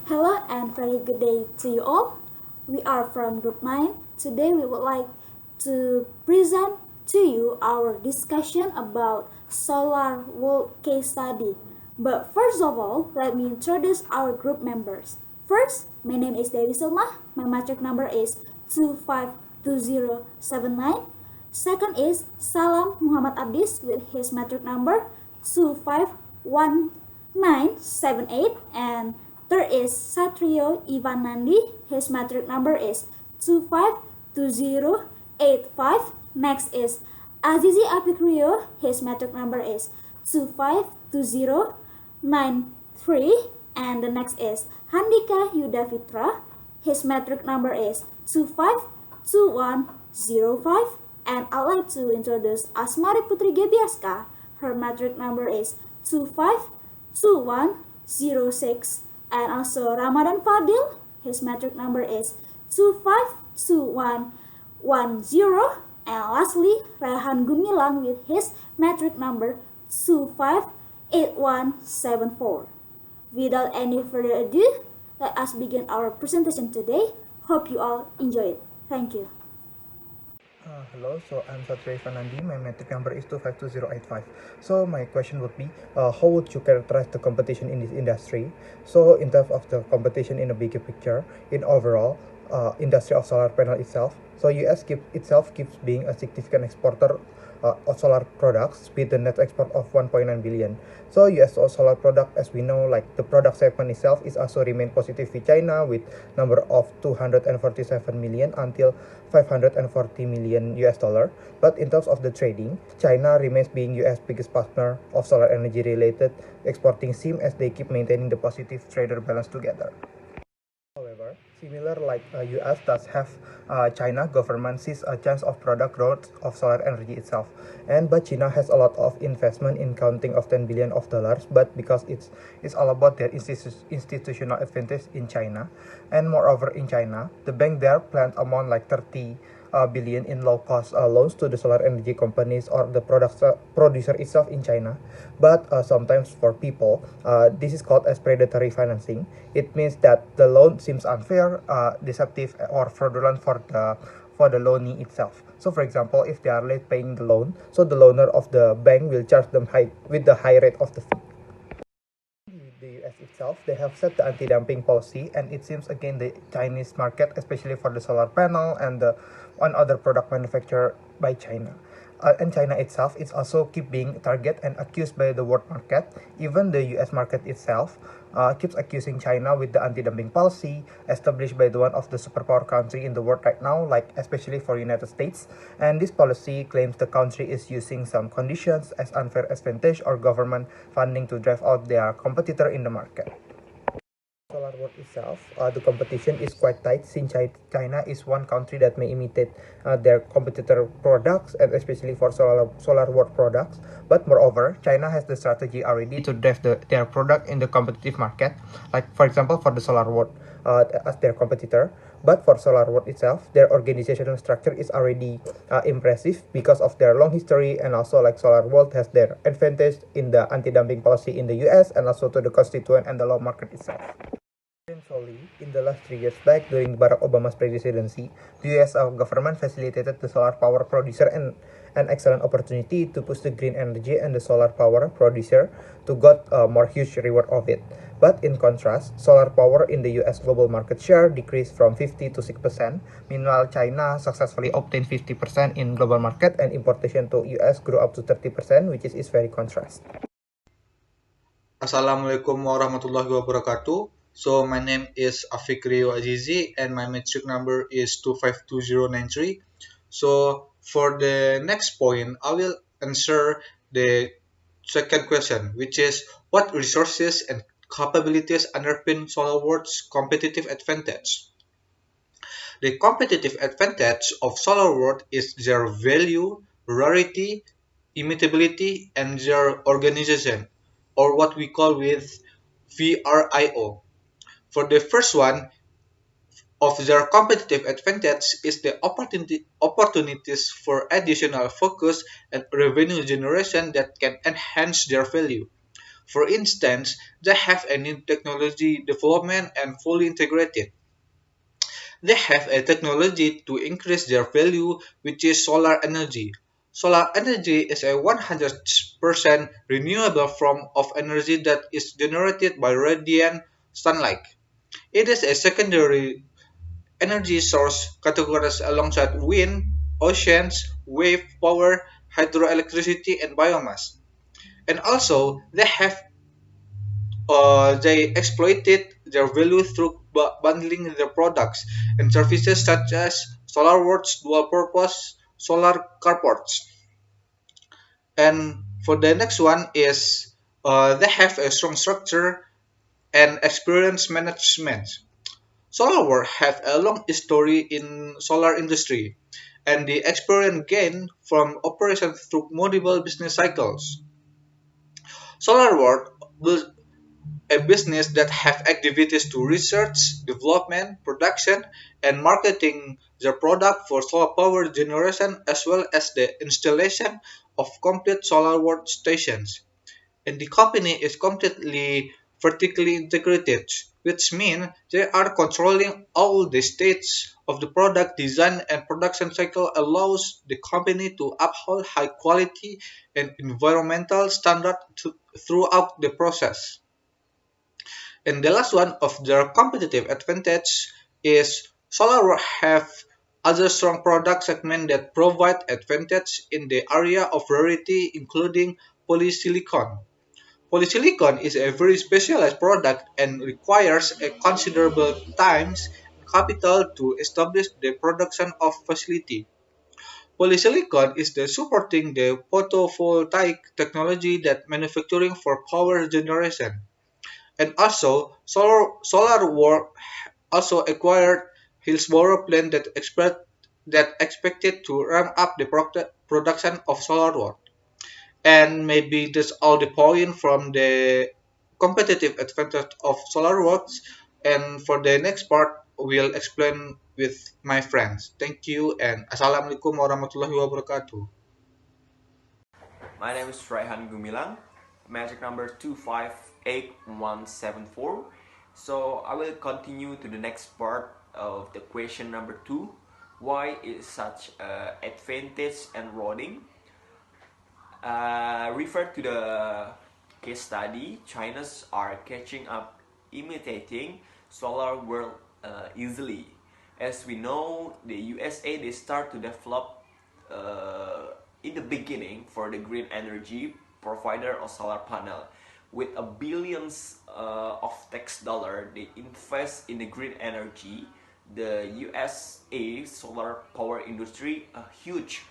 Hello and very good day to you all. We are from Group 9. Today we would like to present to you our discussion about Solar World case study. But first of all, let me introduce our group members. First, my name is Dewi Sulma. My matric number is 252079. Second is Salam Muhammad Abdis with his matric number 251978, and third is Satrio Ivan Nandi. His matric number is 252085. Next is Azizi Apikrio. His matric number is 252093. And the next is Handika Yuda Fitra. His matric number is 252105. And I'd like to introduce Asmari Putri Gebiaska. Her matric number is 252106. And also Ramadan Fadil, his matric number is 252110. And lastly, Rehan Gumilang with his matric number 258174. Without any further ado, let us begin our presentation today. Hope you all enjoy it. Thank you. Hello, so I'm Satrio Ivanandi. My matric number is 252085. So my question would be, how would you characterize the competition in this industry? So in terms of the competition in a bigger picture, in overall industry of solar panel itself, so US itself keeps being a significant exporter of solar products with the net export of 1.9 billion. So US solar product, as we know, like the product segment itself is also remain positive with China with number of 247 million until 540 million US dollar. But in terms of the trading, China remains being US biggest partner of solar energy related exporting SIM as they keep maintaining the positive trader balance together. However, similar like US does have China government sees a chance of product growth of solar energy itself, but China has a lot of investment in counting of 10 billion of dollars, but because it's all about their institutional advantage in China, and moreover in China the bank there planned amount like 30 billion in low-cost loans to the solar energy companies or the producer itself in China. But sometimes for people, this is called as predatory financing. It means that the loan seems unfair, deceptive, or fraudulent for the loanee itself. So for example, if they are late paying the loan, so the loaner of the bank will charge them high with the high rate of the fee. The US itself, they have set the anti-dumping policy, and it seems again the Chinese market, especially for the solar panel and the one other product manufactured by China. And China itself is also keep being target and accused by the world market. Even the US market itself keeps accusing China with the anti-dumping policy established by the one of the superpower country in the world right now, like especially for United States. And this policy claims the country is using some conditions as unfair advantage or government funding to drive out their competitor in the market. Solar world itself, the competition is quite tight since China is one country that may imitate their competitor products, and especially for solar world products. But moreover, China has the strategy already to drive their product in the competitive market, like for example for the solar world as their competitor. But for solar world itself, their organizational structure is already impressive because of their long history, and also like solar world has their advantage in the anti-dumping policy in the US and also to the constituent and the law market itself. Eventually, in the last 3 years back during Barack Obama's presidency, the US government facilitated the solar power producer and an excellent opportunity to push the green energy and the solar power producer to got a more huge reward of it. But in contrast, solar power in the US global market share decreased from 50 to 6%. Meanwhile, China successfully obtained 50% in global market, and importation to US grew up to 30%, which is very contrast. Assalamualaikum warahmatullahi wabarakatuh. So my name is Afik Rio Azizi and my matric number is 252093. So for the next point, I will answer the second question, which is what resources and capabilities underpin SolarWorld's competitive advantage? The competitive advantage of SolarWorld is their value, rarity, immutability, and their organization, or what we call with VRIO. For the first one of their competitive advantage is the opportunities for additional focus and revenue generation that can enhance their value. For instance, they have a new technology development and fully integrated. They have a technology to increase their value, which is solar energy. Solar energy is a 100% renewable form of energy that is generated by radiant sunlight. It is a secondary energy source categorized alongside wind, oceans, wave power, hydroelectricity, and biomass. And also, they exploited their value through bundling their products and services such as SolarWorks dual-purpose solar carports. And for the next one is they have a strong structure and experience management. SolarWorks have a long history in solar industry, and the experience gained from operation through multiple business cycles. SolarWorks built a business that have activities to research, development, production, and marketing their product for solar power generation as well as the installation of complete solar world stations. And the company is completely vertically integrated, which means they are controlling all the stages of the product design and production cycle allows the company to uphold high quality and environmental standard throughout the process. And the last one of their competitive advantage is Solar have other strong product segment that provide advantage in the area of rarity, including polysilicon. Polysilicon is a very specialized product and requires a considerable times and capital to establish the production of facility. Polysilicon is the supporting the photovoltaic technology that manufacturing for power generation. And also, SolarWorld also acquired Hillsboro plant that expected to ramp up the production of SolarWorld. And maybe that's all the point from the competitive advantage of SolarWorks. And for the next part, we'll explain with my friends. Thank you and Assalamualaikum warahmatullahi wabarakatuh. My name is Raihan Gumilang, magic number 258174. So I will continue to the next part of the question number 2. Why is such advantage eroding? Refer to the case study, China's are catching up, imitating solar world easily. As we know, the USA they start to develop in the beginning for the green energy provider of solar panel. With a billions of tax dollar they invest in the green energy, the USA solar power industry a huge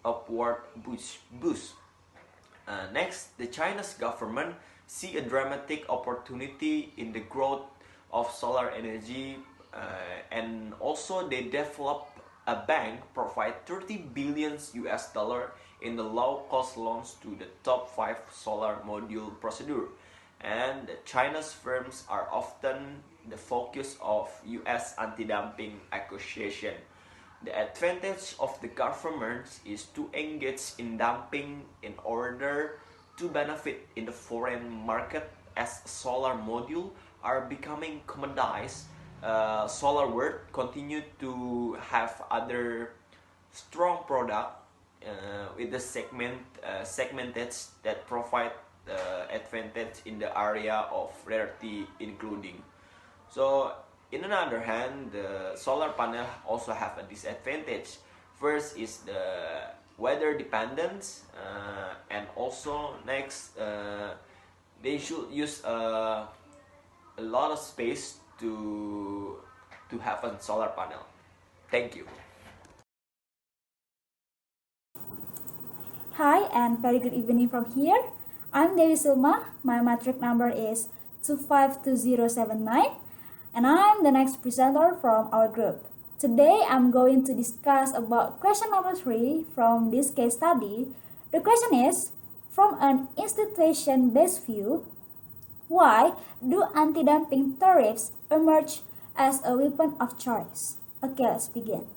upward boost. Next, the Chinese government see a dramatic opportunity in the growth of solar energy, and also they develop a bank provide 30 billion US dollar in the low cost loans to the top 5 solar module procedure. And China's firms are often the focus of US anti-dumping accusation. The advantage of the government is to engage in dumping in order to benefit in the foreign market as solar module are becoming commoditized. Solar world continue to have other strong product with the segmented that provide advantage in the area of rarity including. So in another hand, the solar panel also have a disadvantage. First is the weather dependence, and also next they should use a lot of space to have a solar panel. Thank you. Hi and very good evening from here. I'm Dewi Silma. My matric number is 252079 and I'm the next presenter from our group. Today I'm going to discuss about question number 3 from this case study. The question is, from an institution-based view, why do anti-dumping tariffs emerge as a weapon of choice? Okay, let's begin.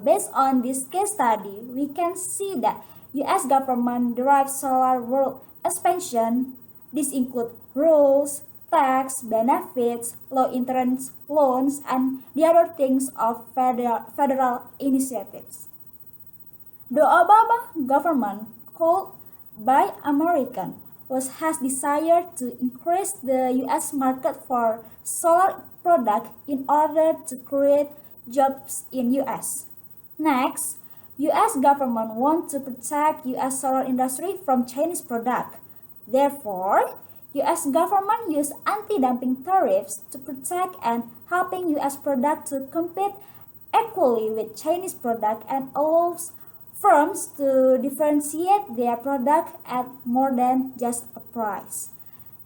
Based on this case study, we can see that U.S. government derives solar world expansion These include rules, tax, benefits, low interest loans, and the other things of federal initiatives. The Obama government, called Buy American, has desired to increase the U.S. market for solar products in order to create jobs in U.S. Next, U.S. government wants to protect U.S. solar industry from Chinese product. Therefore, U.S. government use anti-dumping tariffs to protect and helping U.S. product to compete equally with Chinese product and allows firms to differentiate their product at more than just a price.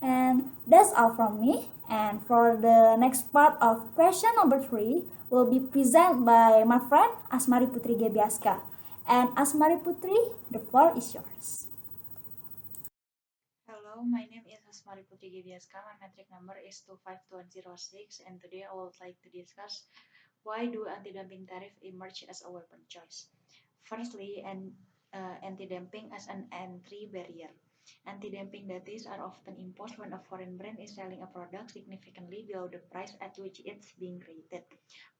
And that's all from me. And for the next part of question number 3 will be presented by my friend Asmari Putri Gebiaska. And Asmari Putri, the floor is yours. Hello, my name is Asmari Putri Gebiaska. My metric number is 25106, and today I would like to discuss why do anti-dumping tariff emerge as a weapon choice. Firstly, anti-dumping as an entry barrier. Anti-dumping duties are often imposed when a foreign brand is selling a product significantly below the price at which it's being created.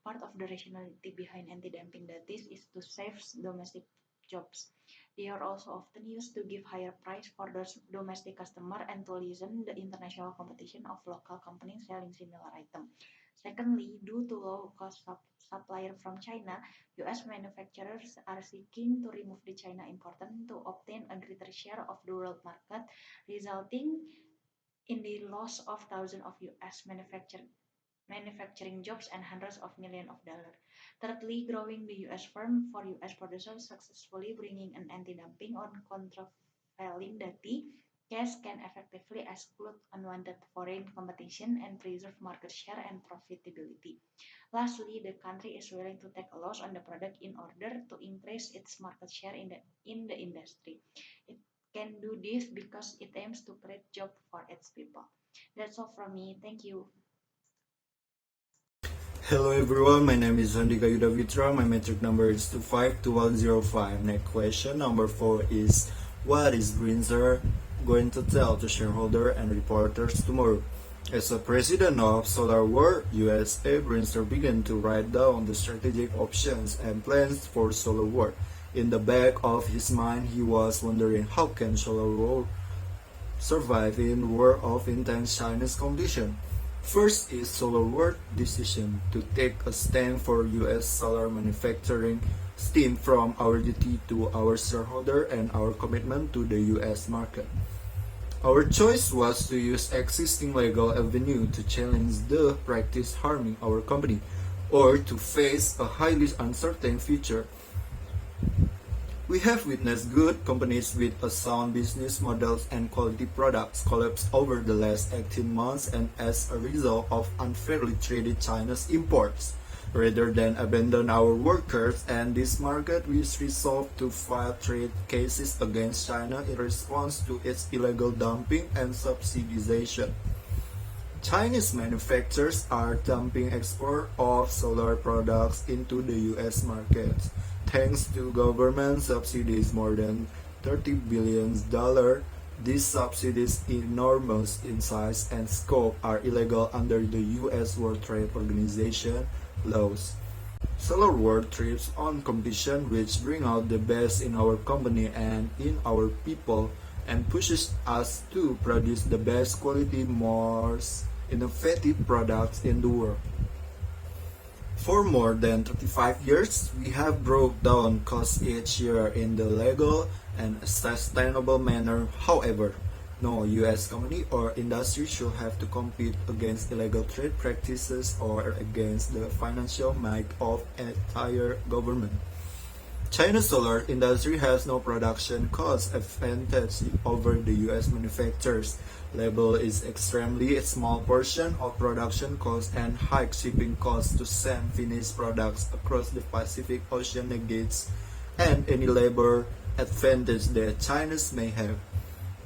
Part of the rationality behind anti-dumping duties is to save domestic jobs. They are also often used to give higher price for those domestic customer and to lessen the international competition of local companies selling similar item. Secondly, due to low cost supplier from China, US manufacturers are seeking to remove the China importer to obtain a greater share of the world market, resulting in the loss of thousands of US manufacturing jobs and hundreds of millions of dollars. Thirdly, growing the US firm for US producers successfully bringing an anti-dumping on countervailing duty cash can effectively exclude unwanted foreign competition and preserve market share and profitability. Lastly, the country is willing to take a loss on the product in order to increase its market share in the industry. It can do this because it aims to create jobs for its people. That's all from me. Thank you. Hello everyone, my name is Handika Yudavitra. My metric number is 252105. Next question number 4 is what is Brinzer going to tell to shareholders and reporters tomorrow? As a president of SolarWorld USA, Brinzer began to write down the strategic options and plans for SolarWorld. In the back of his mind, he was wondering how can SolarWorld survive in a world of intense Chinese competition. First is SolarWorld's decision to take a stand for U.S. solar manufacturing stemmed from our duty to our shareholder and our commitment to the U.S. market. Our choice was to use existing legal avenue to challenge the practice harming our company or to face a highly uncertain future. We have witnessed good companies with a sound business models and quality products collapse over the last 18 months and as a result of unfairly traded China's imports. Rather than abandon our workers and this market, we resolved to file trade cases against China in response to its illegal dumping and subsidization. Chinese manufacturers are dumping export of solar products into the U.S. market. Thanks to government subsidies more than $30 billion, these subsidies, enormous in size and scope, are illegal under the U.S. World Trade Organization laws. SolarWorld thrives on competition, which brings out the best in our company and in our people and pushes us to produce the best quality, most innovative products in the world. For more than 35 years, we have brought down costs each year in the legal and sustainable manner. However, no U.S. company or industry should have to compete against illegal trade practices or against the financial might of an entire government. China's solar industry has no production cost advantage over the U.S. manufacturers. Labor is extremely small portion of production cost and high shipping costs to send finished products across the Pacific Ocean negates and any labor advantage that Chinese may have.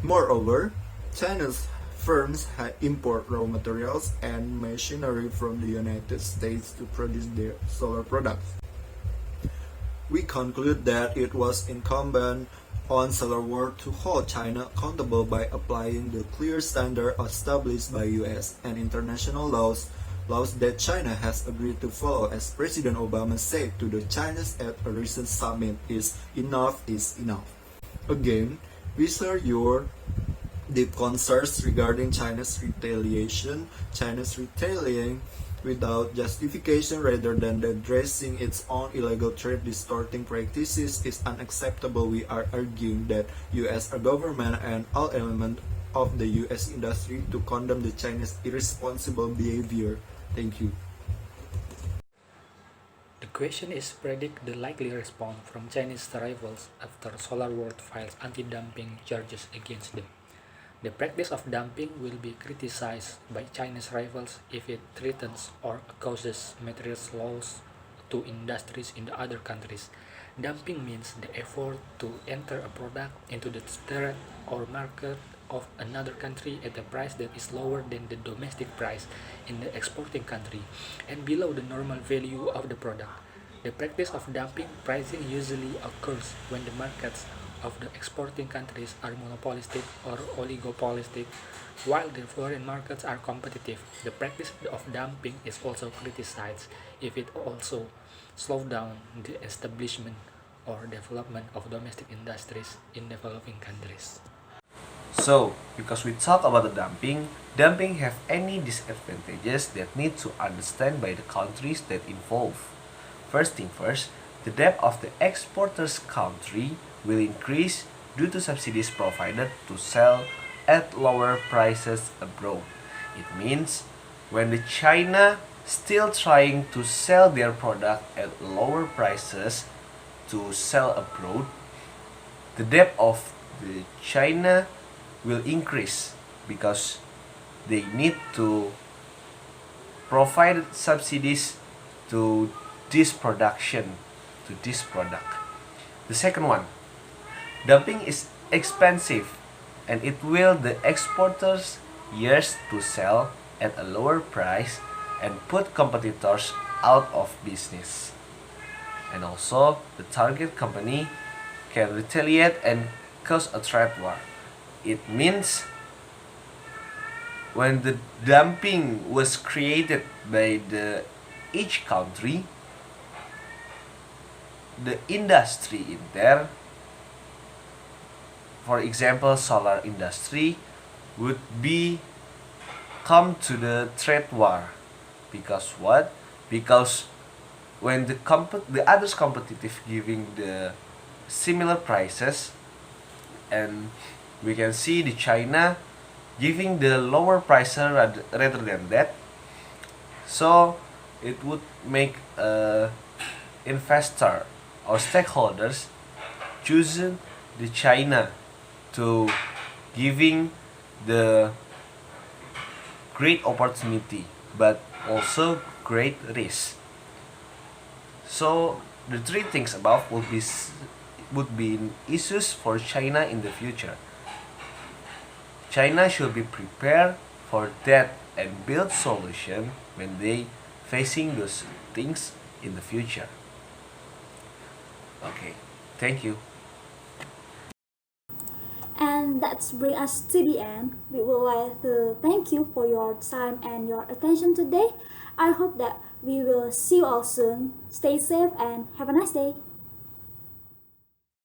Moreover, China's firms import raw materials and machinery from the United States to produce their solar products. We conclude that it was incumbent on solar world to hold China accountable by applying the clear standard established by US and international laws that China has agreed to follow. As President Obama said to the Chinese at a recent summit, is enough is enough. Again, we share your deep concerns regarding China's retaliating without justification rather than addressing its own illegal trade distorting practices is unacceptable. We are arguing that US government and all elements of the US industry to condemn the Chinese irresponsible behavior. Thank you. The question is predict the likely response from Chinese rivals after SolarWorld files anti-dumping charges against them. The practice of dumping will be criticized by Chinese rivals if it threatens or causes material loss to industries in the other countries. Dumping means the effort to enter a product into the trade or market of another country at a price that is lower than the domestic price in the exporting country and below the normal value of the product. The practice of dumping pricing usually occurs when the markets of the exporting countries are monopolistic or oligopolistic, while the foreign markets are competitive. The practice of dumping is also criticized if it also slows down the establishment or development of domestic industries in developing countries. So, because we talk about the dumping have any disadvantages that need to understand by the countries that involve. First thing first, the debt of the exporter's country will increase due to subsidies provided to sell at lower prices abroad. It means when the China still trying to sell their product at lower prices to sell abroad, the debt of the China will increase because they need to provide subsidies to this production, to this product. The second one, dumping is expensive and it will the exporters years to sell at a lower price and put competitors out of business. And also, the target company can retaliate and cause a trade war. It means when the dumping was created by each country, the industry in there, for example solar industry, would be come to the trade war. Because what? Because when the others competitive giving the similar prices, and we can see the China giving the lower price rather than that, so it would make investor or stakeholders choosing the China to giving the great opportunity but also great risk. So the three things above would be issues for China in the future. China should be prepared for that and build solution when they facing those things in the future. Okay, thank you. And that's bring us to the end. We would like to thank you for your time and your attention today. I hope that we will see you all soon. Stay safe and have a nice day.